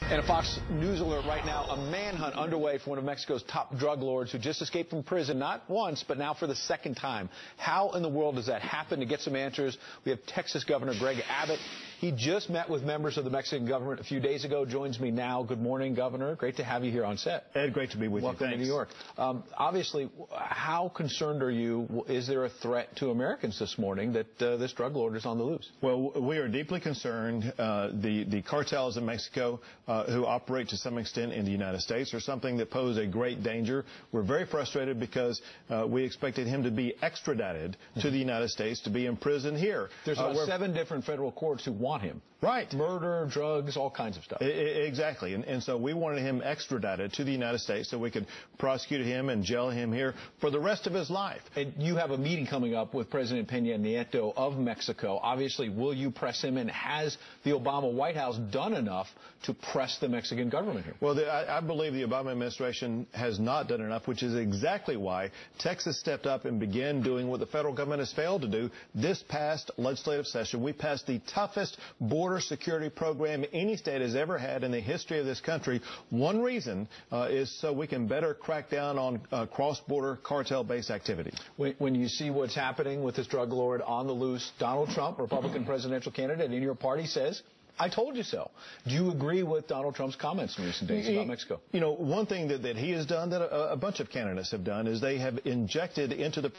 And a Fox News alert right now, a manhunt underway for one of Mexico's top drug lords who just escaped from prison, not once, but now for the second time. How in the world does that happen? To get some answers, we have Texas Governor Greg Abbott. He just met with members of the Mexican government a few days ago, joins me now. Good morning, Governor. Great to have you here on set. Ed, great to be with you. Welcome to New York. Obviously, how concerned are you? Is there a threat to Americans this morning that this drug lord is on the loose? Well, we are deeply concerned. The cartels in Mexico who operate to some extent in the United States are something that pose a great danger. We're very frustrated because we expected him to be extradited to the United States to be imprisoned here. There's 7 different federal courts who want him. Right. Murder, drugs, all kinds of stuff. Exactly. And so we wanted him extradited to the United States so we could prosecute him and jail him here for the rest of his life. And you have a meeting coming up with President Peña Nieto of Mexico. Obviously, will you press him? And has the Obama White House done enough to press the Mexican government here? Well, I believe the Obama administration has not done enough, which is exactly why Texas stepped up and began doing what the federal government has failed to do. This past legislative session, we passed the toughest border security program any state has ever had in the history of this country. One reason is so we can better crack down on cross-border cartel-based activity. When you see what's happening with this drug lord on the loose, Donald Trump, Republican presidential candidate in your party, says, I told you so. Do you agree with Donald Trump's comments in recent days about Mexico? You know, one thing that he has done that a bunch of candidates have done is they have injected into the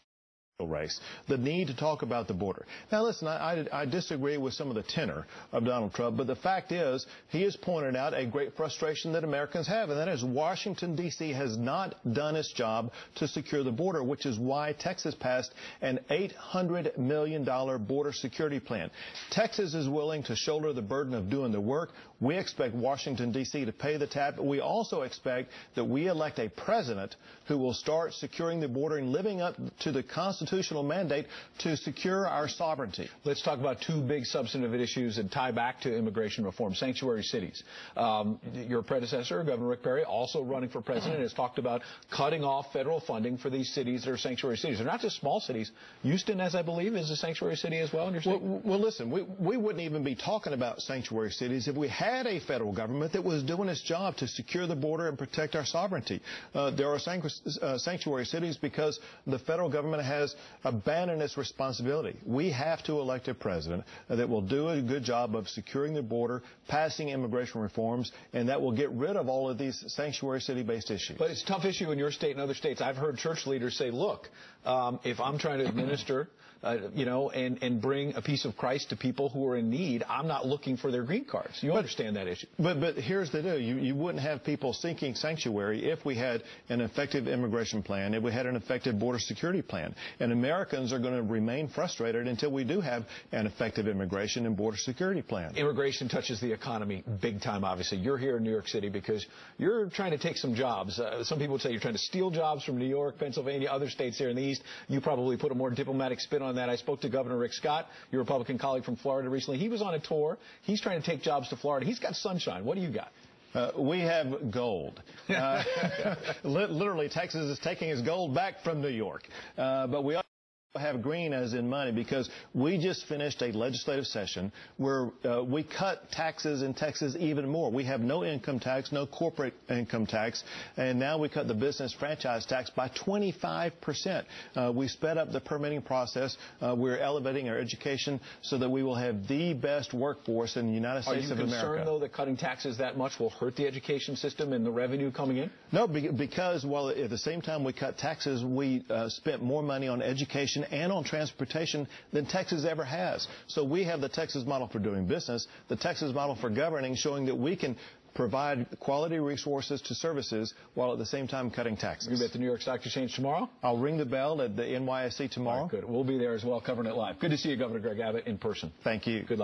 race the need to talk about the border. Now, listen, I disagree with some of the tenor of Donald Trump, but the fact is he has pointed out a great frustration that Americans have, and that is Washington, D.C. has not done its job to secure the border, which is why Texas passed an $800 million border security plan. Texas is willing to shoulder the burden of doing the work. We expect Washington, D.C. to pay the tab. We also expect that we elect a president who will start securing the border and living up to the constitutional mandate to secure our sovereignty. Let's talk about 2 big substantive issues that tie back to immigration reform, sanctuary cities. Your predecessor, Governor Rick Perry, also running for president, has talked about cutting off federal funding for these cities that are sanctuary cities. They're not just small cities. Houston, as I believe, is a sanctuary city as well in your state? Well, listen, we wouldn't even be talking about sanctuary cities if we had a federal government that was doing its job to secure the border and protect our sovereignty. There are sanctuary cities because the federal government has abandoned its responsibility. We have to elect a president that will do a good job of securing the border, passing immigration reforms, and that will get rid of all of these sanctuary city-based issues. But it's a tough issue in your state and other states. I've heard church leaders say, look, if I'm trying to administer, and bring a piece of Christ to people who are in need, I'm not looking for their green cards. You understand that issue. But here's the deal. You wouldn't have people seeking sanctuary if we had an effective immigration plan, if we had an effective border security plan. And Americans are going to remain frustrated until we do have an effective immigration and border security plan. Immigration touches the economy big time, obviously. You're here in New York City because you're trying to take some jobs. Some people would say you're trying to steal jobs from New York, Pennsylvania, other states there in the East. You probably put a more diplomatic spin on that. I spoke to Governor Rick Scott, your Republican colleague from Florida, recently. He was on a tour. He's trying to take jobs to Florida. He's got sunshine. What do you got? We have gold. Literally, Texas is taking its gold back from New York. But we have green as in money because we just finished a legislative session where we cut taxes in Texas even more. We have no income tax, no corporate income tax, and now we cut the business franchise tax by 25%. We sped up the permitting process. We're elevating our education so that we will have the best workforce in the United States of America. Are you concerned, though, that cutting taxes that much will hurt the education system and the revenue coming in? No, because while at the same time we cut taxes, we spent more money on education and on transportation than Texas ever has. So we have the Texas model for doing business, the Texas model for governing, showing that we can provide quality resources to services while at the same time cutting taxes. You'll be at the New York Stock Exchange tomorrow? I'll ring the bell at the NYSE tomorrow. All right, good. We'll be there as well, covering it live. Good to see you, Governor Greg Abbott, in person. Thank you. Good luck.